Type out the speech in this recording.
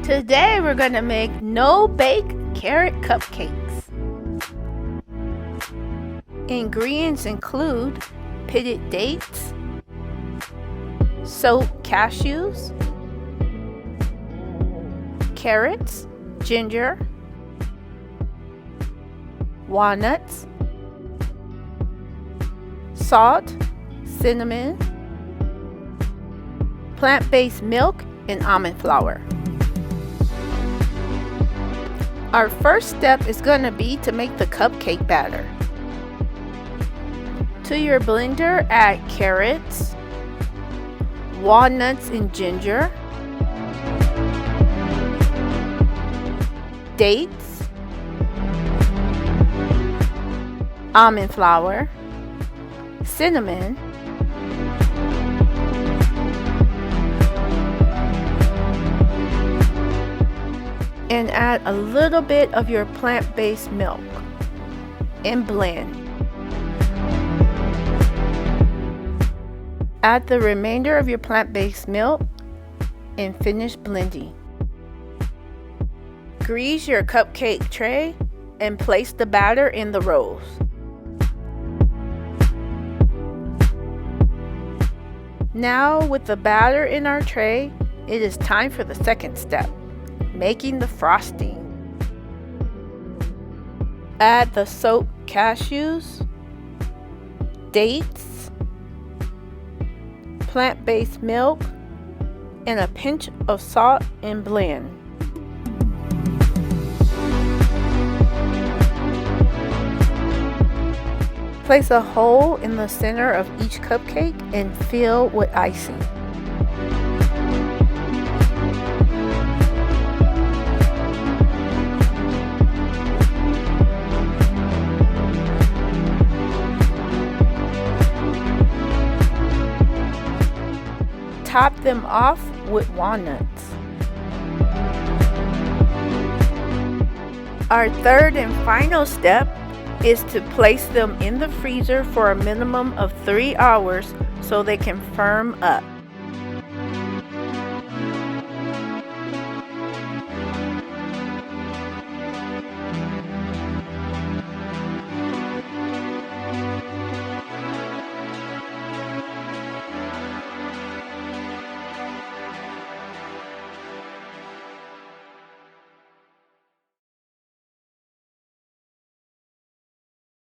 Today we're going to make no-bake carrot cupcakes. Ingredients include pitted dates, soaked cashews, carrots, ginger, walnuts, salt, cinnamon, plant-based milk, and almond flour. Our first step is going to be to make the cupcake batter. To your blender, add carrots, walnuts and ginger, dates, almond flour, cinnamon, and add a little bit of your plant-based milk and blend. Add the remainder of your plant-based milk and finish blending. Grease your cupcake tray and place the batter in the rolls. Now, with the batter in our tray, it is time for the second step, making the frosting. Add the soaked cashews, dates, plant-based milk, and a pinch of salt and blend. Place a hole in the center of each cupcake and fill with icing. Top them off with walnuts. Our third and final step is to place them in the freezer for a minimum of 3 hours so they can firm up.